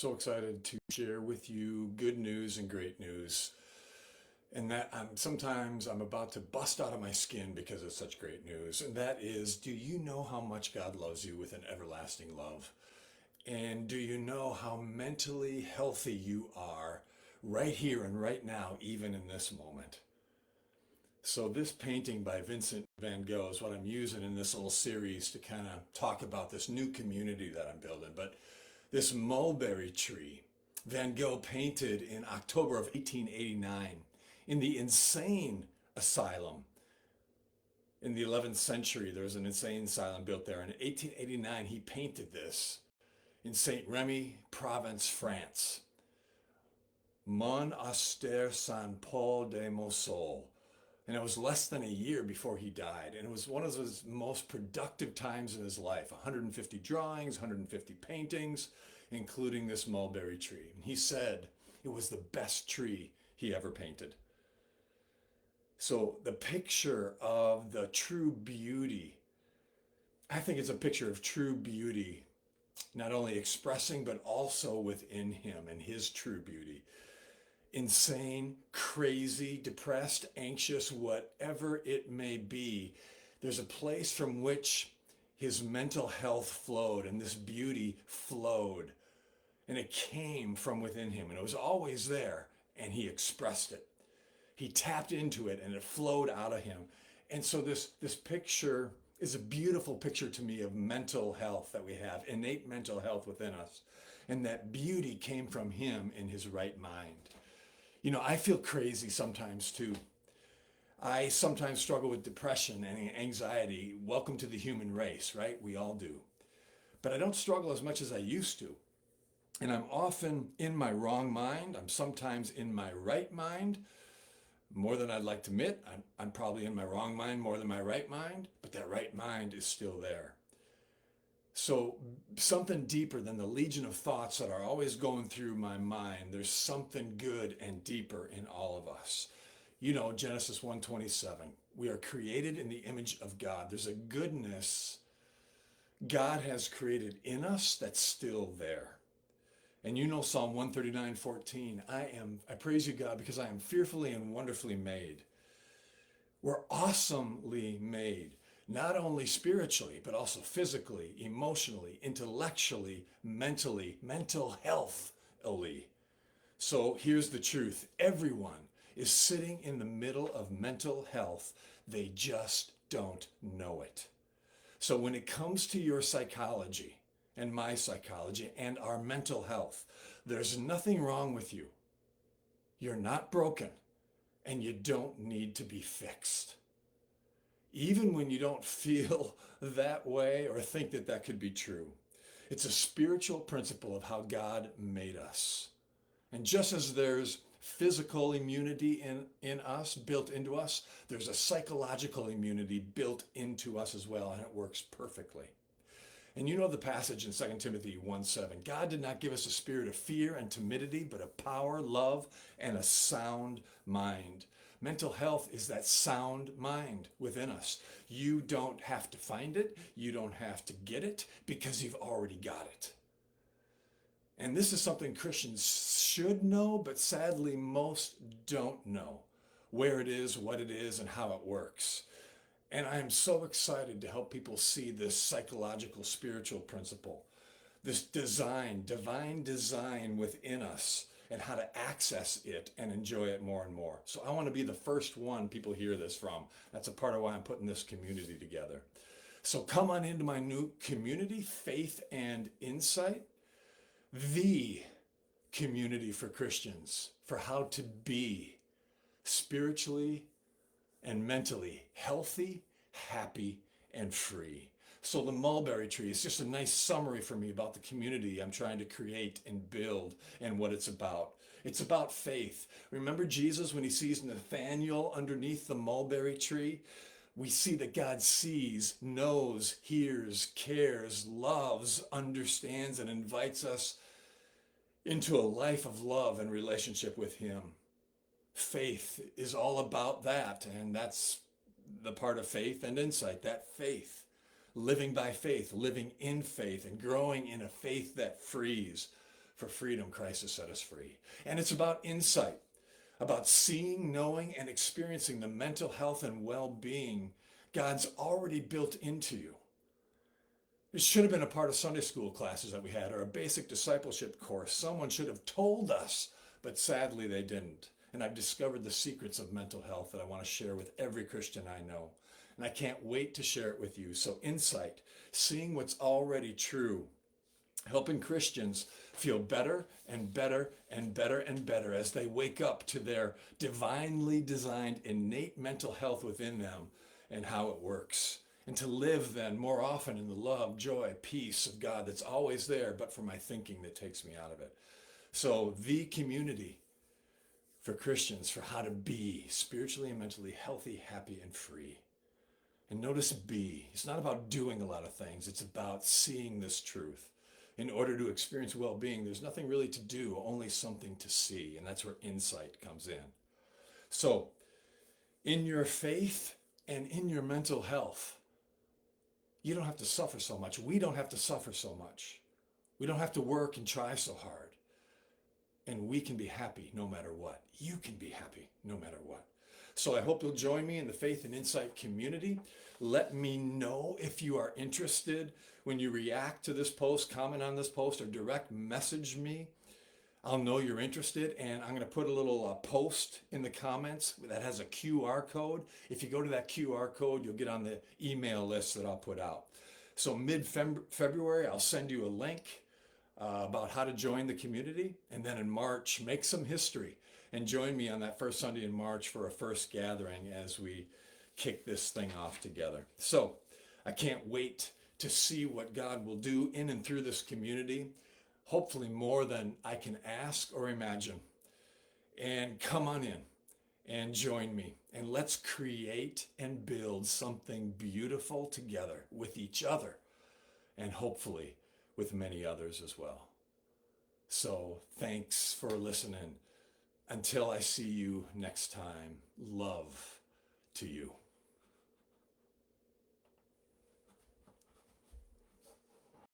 So excited to share with you good news and great news. And that sometimes I'm about to bust out of my skin because it's such great news. And that is, do you know how much God loves you with an everlasting love? And do you know how mentally healthy you are right here and right now, even in this moment? So this painting by Vincent van Gogh is what I'm using in this little series to kind of talk about this new community that I'm building. But this mulberry tree, Van Gogh painted in October of 1889 in the insane asylum. In the 11th century, there was an insane asylum built there. In 1889, he painted this in Saint Remy, Provence, France. Monastère Saint Paul de Mosol. And it was less than a year before he died. And it was one of his most productive times in his life. 150 drawings, 150 paintings, including this mulberry tree. And he said it was the best tree he ever painted. So the picture of the true beauty, I think it's a picture of true beauty, not only expressing, but also within him and his true beauty. Insane, crazy, depressed, anxious, whatever it may be, there's a place from which his mental health flowed and this beauty flowed. And it came from within him and it was always there and he expressed it. He tapped into it and it flowed out of him. And so this picture is a beautiful picture to me of mental health that we have, innate mental health within us. And that beauty came from him in his right mind. You know, I feel crazy sometimes too. I sometimes struggle with depression and anxiety. Welcome to the human race, right? We all do. But I don't struggle as much as I used to. And I'm often in my wrong mind. I'm sometimes in my right mind, more than I'd like to admit. I'm probably in my wrong mind more than my right mind, but that right mind is still there. So something deeper than the legion of thoughts that are always going through my mind. There's something good and deeper in all of us. You know, Genesis 1:27. We are created in the image of God. There's a goodness God has created in us that's still there. And you know Psalm 139:14. I praise you, God, because I am fearfully and wonderfully made. We're awesomely made. Not only spiritually, but also physically, emotionally, intellectually, mentally, mental healthily. So here's the truth. Everyone is sitting in the middle of mental health. They just don't know it. So when it comes to your psychology and my psychology and our mental health, there's nothing wrong with you. You're not broken and you don't need to be fixed. Even when you don't feel that way or think that that could be true. It's a spiritual principle of how God made us. And just as there's physical immunity in us, built into us, there's a psychological immunity built into us as well, and it works perfectly. And you know the passage in 2 Timothy 1:7. God did not give us a spirit of fear and timidity, but of power, love, and a sound mind. Mental health is that sound mind within us. You don't have to find it. You don't have to get it because you've already got it. And this is something Christians should know, but sadly most don't know where it is, what it is, and how it works. And I am so excited to help people see this psychological, spiritual principle, this design, divine design within us, and how to access it and enjoy it more and more. So I want to be the first one people hear this from. That's a part of why I'm putting this community together. So come on into my new community, Faith and Insight, the community for Christians, for how to be spiritually and mentally healthy, happy, and free. So the mulberry tree is just a nice summary for me about the community I'm trying to create and build and what it's about. It's about faith. Remember Jesus when he sees Nathanael underneath the mulberry tree? We see that God sees, knows, hears, cares, loves, understands, and invites us into a life of love and relationship with him. Faith is all about that, and that's the part of Faith and Insight, that faith. Living by faith, living in faith, and growing in a faith that frees. For freedom, Christ has set us free. And it's about insight, about seeing, knowing, and experiencing the mental health and well-being God's already built into you. It should have been a part of Sunday school classes that we had, or a basic discipleship course. Someone should have told us, but sadly they didn't. And I've discovered the secrets of mental health that I want to share with every Christian I know. And I can't wait to share it with you. So insight, seeing what's already true, helping Christians feel better and better and better and better as they wake up to their divinely designed innate mental health within them and how it works. And to live then more often in the love, joy, peace of God that's always there, but for my thinking that takes me out of it. So the community for Christians for how to be spiritually and mentally healthy, happy, and free. And notice be. It's not about doing a lot of things. It's about seeing this truth. In order to experience well-being, there's nothing really to do, only something to see. And that's where insight comes in. So, in your faith and in your mental health, you don't have to suffer so much. We don't have to suffer so much. We don't have to work and try so hard. And we can be happy no matter what. You can be happy no matter what. So I hope you'll join me in the Faith and Insight community. Let me know if you are interested when you react to this post, comment on this post, or direct message me. I'll know you're interested, and I'm going to put a little post in the comments that has a QR code. If you go to that QR code, you'll get on the email list that I'll put out. So mid-February, I'll send you a link about how to join the community. And then in March, make some history and join me on that first Sunday in March for a first gathering as we kick this thing off together. So I can't wait to see what God will do in and through this community, hopefully more than I can ask or imagine. And come on in and join me, and let's create and build something beautiful together with each other, and hopefully with many others as well. So thanks for listening. Until I see you next time, love to you.